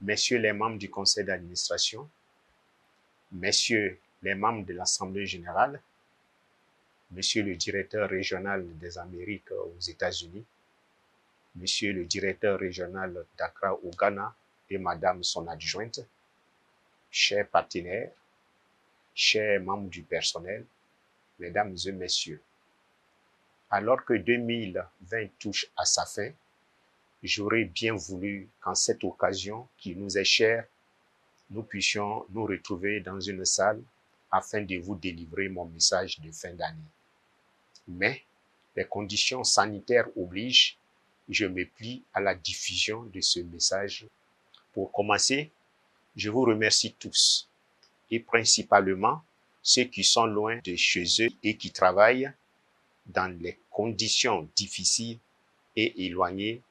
messieurs les membres du conseil d'administration, messieurs les membres de l'Assemblée générale, monsieur le directeur régional des Amériques aux États-Unis, monsieur le directeur régional d'Accra au Ghana et madame son adjointe, chers partenaires, chers membres du personnel, mesdames et messieurs, alors que 2020 touche à sa fin, j'aurais bien voulu qu'en cette occasion qui nous est chère, nous puissions nous retrouver dans une salle afin de vous délivrer mon message de fin d'année. Mais les conditions sanitaires obligent, je me plie à la diffusion de ce message. Pour commencer, je vous remercie tous, et principalement ceux qui sont loin de chez eux et qui travaillent dans les conditions difficiles et éloignées.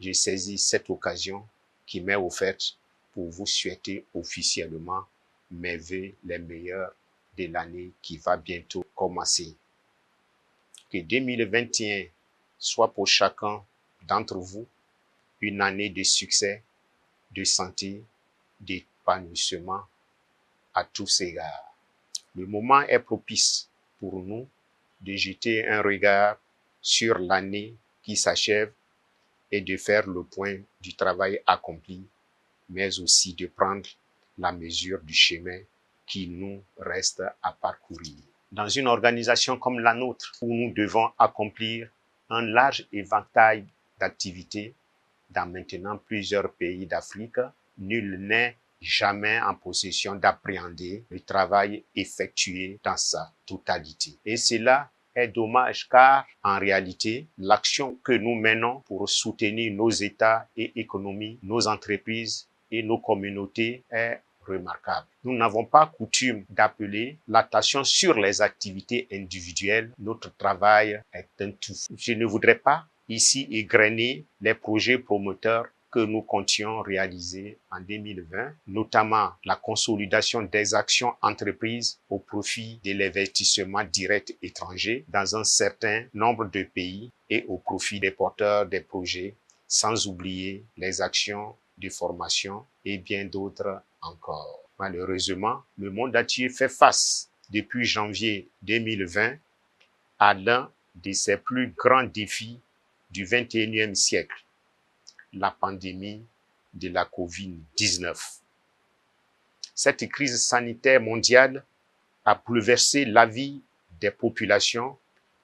Je saisis cette occasion qui m'est offerte pour vous souhaiter officiellement mes vœux les meilleurs de l'année qui va bientôt commencer. Que 2021 soit pour chacun d'entre vous une année de succès, de santé, d'épanouissement à tous égards. Le moment est propice pour nous de jeter un regard sur l'année qui s'achève et de faire le point du travail accompli, mais aussi de prendre la mesure du chemin qui nous reste à parcourir. Dans une organisation comme la nôtre, où nous devons accomplir un large éventail d'activités dans maintenant plusieurs pays d'Afrique, nul n'est jamais en possession d'appréhender le travail effectué dans sa totalité. Et cela est dommage car, en réalité, l'action que nous menons pour soutenir nos États et économies, nos entreprises et nos communautés est remarquable. Nous n'avons pas coutume d'appeler l'attention sur les activités individuelles. Notre travail est un tout. Je ne voudrais pas ici égrener les projets promoteurs que nous comptions réaliser en 2020, notamment la consolidation des actions entreprises au profit de l'investissement direct étranger dans un certain nombre de pays et au profit des porteurs des projets, sans oublier les actions de formation et bien d'autres encore. Malheureusement, le monde entier fait face depuis janvier 2020 à l'un de ses plus grands défis du 21e siècle, la pandémie de la COVID-19. Cette crise sanitaire mondiale a bouleversé la vie des populations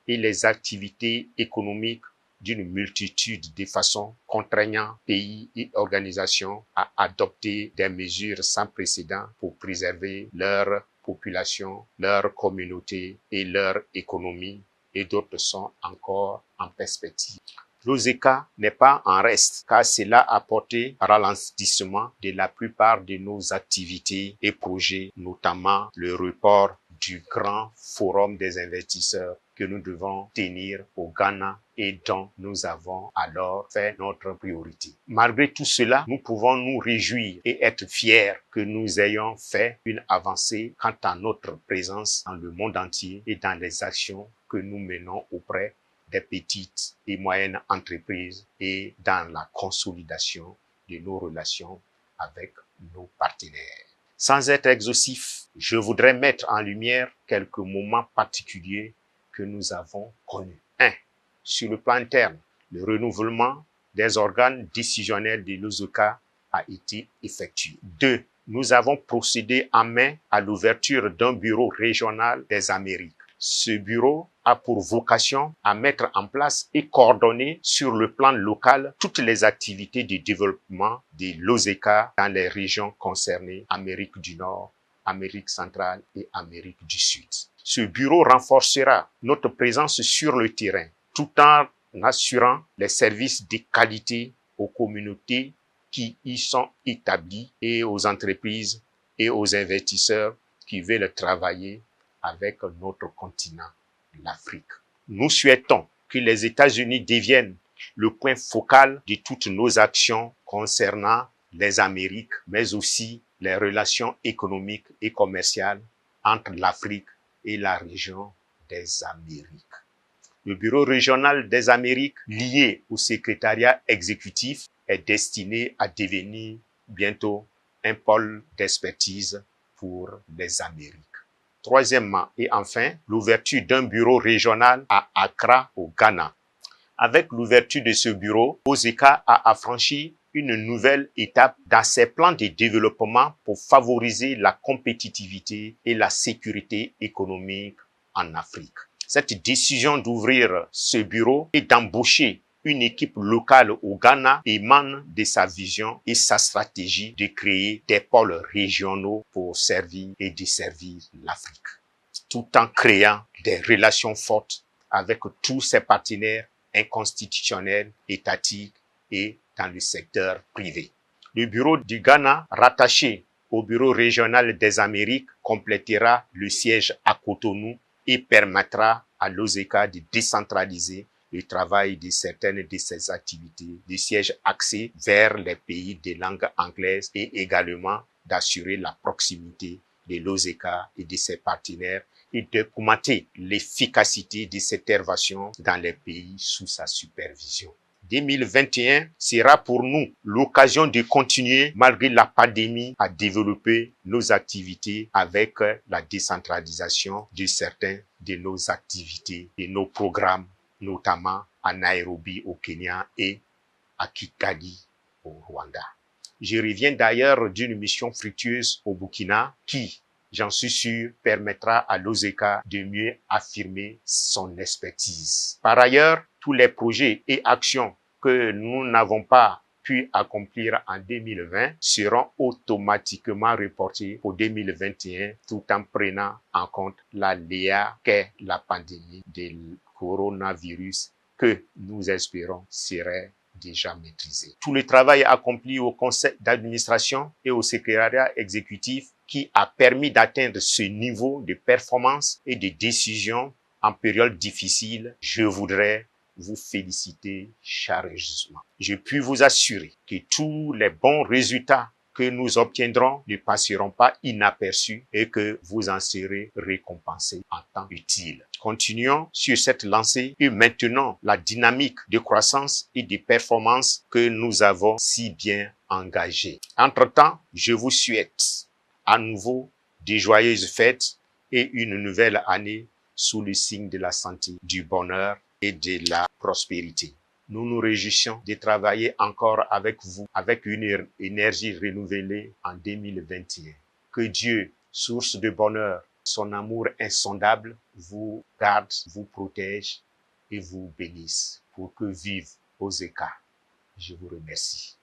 et les activités économiques d'une multitude de façons, contraignant pays et organisations à adopter des mesures sans précédent pour préserver leur population, leur communauté et leur économie, et d'autres sont encore en perspective. L'OSECA n'est pas en reste, car cela a porté ralentissement de la plupart de nos activités et projets, notamment le report du grand forum des investisseurs que nous devons tenir au Ghana et dont nous avons alors fait notre priorité. Malgré tout cela, nous pouvons nous réjouir et être fiers que nous ayons fait une avancée quant à notre présence dans le monde entier et dans les actions que nous menons auprès des petites et moyennes entreprises et dans la consolidation de nos relations avec nos partenaires. Sans être exhaustif, je voudrais mettre en lumière quelques moments particuliers que nous avons connus. 1. Sur le plan interne, le renouvellement des organes décisionnels de l'OSECA a été effectué. 2. Nous avons procédé en mai à l'ouverture d'un bureau régional des Amériques. Ce bureau a pour vocation à mettre en place et coordonner sur le plan local toutes les activités de développement de l'OSECA dans les régions concernées, Amérique du Nord, Amérique centrale et Amérique du Sud. Ce bureau renforcera notre présence sur le terrain tout en assurant les services de qualité aux communautés qui y sont établies et aux entreprises et aux investisseurs qui veulent travailler avec notre continent, l'Afrique. Nous souhaitons que les États-Unis deviennent le point focal de toutes nos actions concernant les Amériques, mais aussi les relations économiques et commerciales entre l'Afrique et la région des Amériques. Le Bureau régional des Amériques, lié au secrétariat exécutif, est destiné à devenir bientôt un pôle d'expertise pour les Amériques. Troisièmement et enfin, l'ouverture d'un bureau régional à Accra, au Ghana. Avec l'ouverture de ce bureau, OZECA a affranchi une nouvelle étape dans ses plans de développement pour favoriser la compétitivité et la sécurité économique en Afrique. Cette décision d'ouvrir ce bureau et d'embaucher une équipe locale au Ghana émane de sa vision et sa stratégie de créer des pôles régionaux pour servir et desservir l'Afrique, tout en créant des relations fortes avec tous ses partenaires inconstitutionnels, étatiques et dans le secteur privé. Le bureau du Ghana, rattaché au bureau régional des Amériques, complétera le siège à Cotonou et permettra à l'OZECA de décentraliser le travail de certaines de ses activités, des sièges axés vers les pays de langue anglaise et également d'assurer la proximité de l'OZECA et de ses partenaires et d'augmenter l'efficacité de cette intervention dans les pays sous sa supervision. 2021 sera pour nous l'occasion de continuer, malgré la pandémie, à développer nos activités avec la décentralisation de certains de nos activités et nos programmes, notamment à Nairobi au Kenya et à Kigali au Rwanda. Je reviens d'ailleurs d'une mission fructueuse au Burkina qui, j'en suis sûr, permettra à l'OZECA de mieux affirmer son expertise. Par ailleurs, tous les projets et actions que nous n'avons pas pu accomplir en 2020 seront automatiquement reportés pour 2021 tout en prenant en compte l'aléa qu'est la pandémie du coronavirus que nous espérons serait déjà maîtrisé. Tout le travail accompli au conseil d'administration et au secrétariat exécutif qui a permis d'atteindre ce niveau de performance et de décision en période difficile, je voudrais vous féliciter chaleureusement. Je puis vous assurer que tous les bons résultats que nous obtiendrons ne passeront pas inaperçus et que vous en serez récompensés en temps utile. Continuons sur cette lancée et maintenons la dynamique de croissance et de performance que nous avons si bien engagée. Entre-temps, je vous souhaite à nouveau de joyeuses fêtes et une nouvelle année sous le signe de la santé, du bonheur et de la prospérité. Nous nous réjouissons de travailler encore avec vous, avec une énergie renouvelée en 2021. Que Dieu, source de bonheur, son amour insondable, vous garde, vous protège et vous bénisse pour que vive OZECA. Je vous remercie.